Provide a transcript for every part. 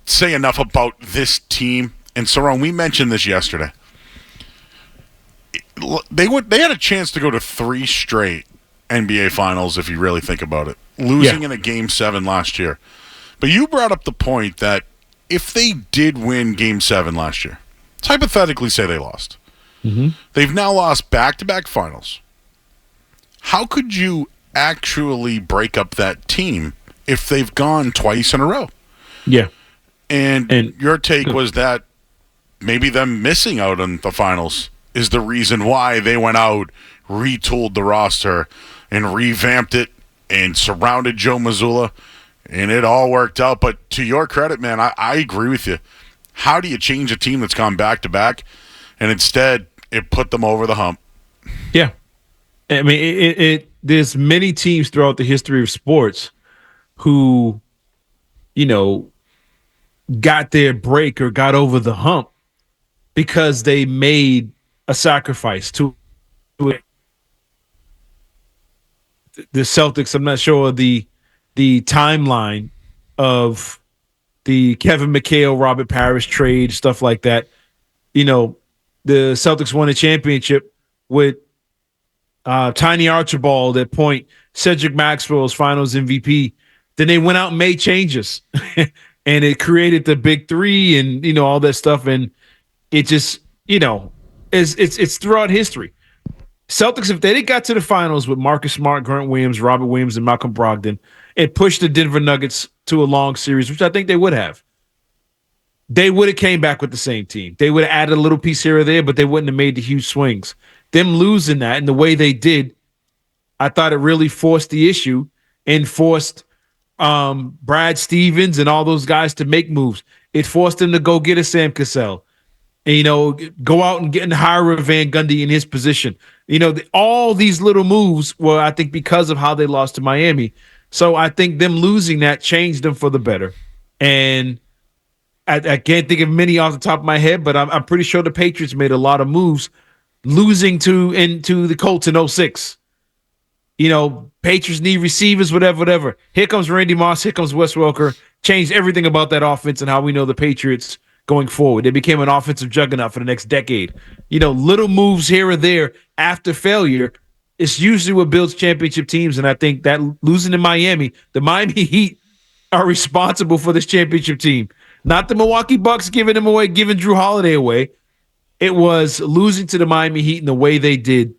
say enough about this team. And Cerrone, we mentioned this yesterday. They had a chance to go to 3 straight NBA Finals if you really think about it, losing in a Game 7 last year. But you brought up the point that if they did win Game 7 last year, let's hypothetically say they lost. Mm-hmm. They've now lost back-to-back finals. How could you actually break up that team if they've gone twice in a row? Yeah. And your take was that maybe them missing out on the finals is the reason why they went out, retooled the roster, and revamped it, and surrounded Joe Mazzulla, and it all worked out. But to your credit, man, I agree with you. How do you change a team that's gone back-to-back, and instead it put them over the hump? Yeah. I mean, there's many teams throughout the history of sports who, got their break or got over the hump because they made a sacrifice to it. The Celtics, I'm not sure the timeline of the Kevin McHale, Robert Parrish trade, stuff like that. The Celtics won a championship with Tiny Archibald at point, Cedric Maxwell's finals MVP. Then they went out and made changes. And it created the big 3 and, all that stuff. And it just, it's throughout history. Celtics, if they got to the finals with Marcus Smart, Grant Williams, Robert Williams, and Malcolm Brogdon, it pushed the Denver Nuggets to a long series, which I think they would have. They would have came back with the same team. They would have added a little piece here or there, but they wouldn't have made the huge swings. Them losing that and the way they did, I thought it really forced the issue and forced Brad Stevens and all those guys to make moves. It forced them to go get a Sam Cassell and, go out and get and hire a Van Gundy in his position. All these little moves were, I think, because of how they lost to Miami. So I think them losing that changed them for the better. And I can't think of many off the top of my head, but I'm pretty sure the Patriots made a lot of moves losing into the Colts in 06. Patriots need receivers, whatever. Here comes Randy Moss. Here comes Wes Welker. Changed everything about that offense and how we know the Patriots going forward. They became an offensive juggernaut for the next decade. Little moves here or there after failure, it's usually what builds championship teams. And I think that losing to Miami, the Miami Heat are responsible for this championship team. Not the Milwaukee Bucks giving Drew Holiday away. It was losing to the Miami Heat in the way they did,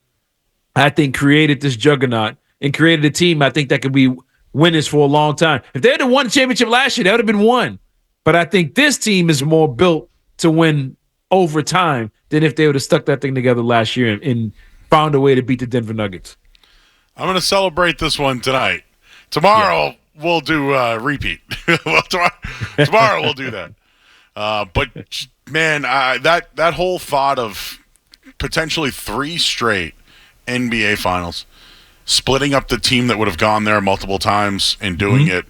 I think, created this juggernaut and created a team I think that could be winners for a long time. If they had won the championship last year, that would have been one. But I think this team is more built to win over time than if they would have stuck that thing together last year and found a way to beat the Denver Nuggets. I'm going to celebrate this one tonight. Tomorrow we'll do repeat. Tomorrow we'll do that. But, man, that whole thought of potentially 3 straight NBA Finals, splitting up the team that would have gone there multiple times and doing it.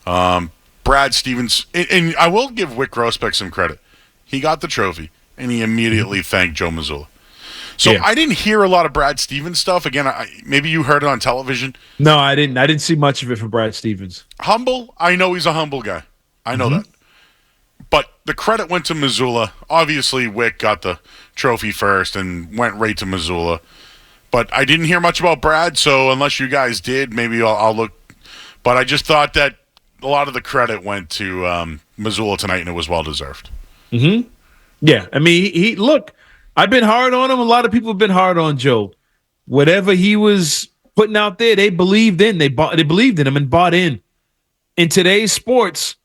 Brad Stevens, and I will give Wick Grossbeck some credit. He got the trophy, and he immediately thanked Joe Mazzulla. So I didn't hear a lot of Brad Stevens stuff. Again, maybe you heard it on television. No, I didn't. I didn't see much of it from Brad Stevens. Humble? I know he's a humble guy. I know that. But the credit went to Mazzulla. Obviously, Wick got the trophy first and went right to Mazzulla. But I didn't hear much about Brad, so unless you guys did, maybe I'll look. But I just thought that a lot of the credit went to Mazzulla tonight, and it was well-deserved. Mm-hmm. Yeah, I mean, look, I've been hard on him. A lot of people have been hard on Joe. Whatever he was putting out there, they believed in. They believed in him and bought in. In today's sports,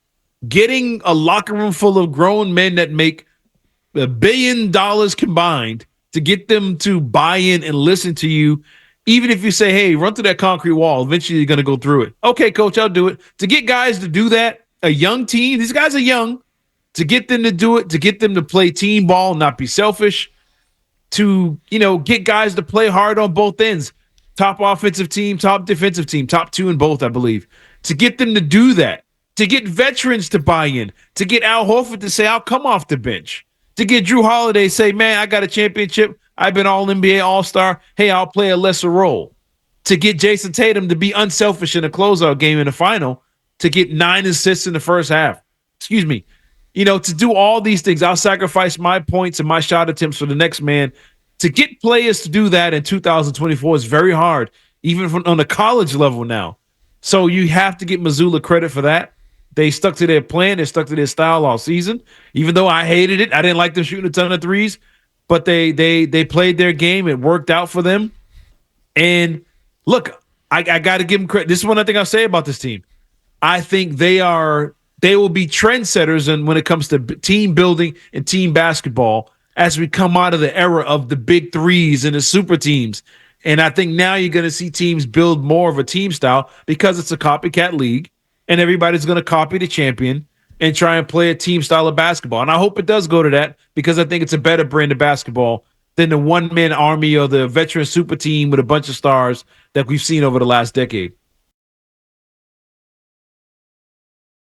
getting a locker room full of grown men that make $1 billion combined to get them to buy in and listen to you, even if you say, hey, run through that concrete wall, eventually you're going to go through it. Okay, coach, I'll do it. To get guys to do that, a young team, these guys are young, to get them to do it, to get them to play team ball, not be selfish, to, get guys to play hard on both ends. Top offensive team, top defensive team, top 2 in both, I believe. To get them to do that, to get veterans to buy in, to get Al Horford to say, I'll come off the bench, to get Drew Holiday to say, man, I got a championship. I've been All-NBA, All-Star. Hey, I'll play a lesser role. To get Jason Tatum to be unselfish in a closeout game in the final, to get 9 assists in the first half. excuse me, to do all these things. I'll sacrifice my points and my shot attempts for the next man. To get players to do that in 2024 is very hard, even on the college level now. So you have to get Mazzulla credit for that. They stuck to their plan. They stuck to their style all season. Even though I hated it, I didn't like them shooting a ton of threes, but they played their game. It worked out for them. And look, I got to give them credit. This is one thing I'll say about this team. I think they will be trendsetters and when it comes to team building and team basketball as we come out of the era of the big threes and the super teams. And I think now you're going to see teams build more of a team style because it's a copycat league and everybody's going to copy the champion and try and play a team style of basketball. And I hope it does go to that because I think it's a better brand of basketball than the one-man army or the veteran super team with a bunch of stars that we've seen over the last decade.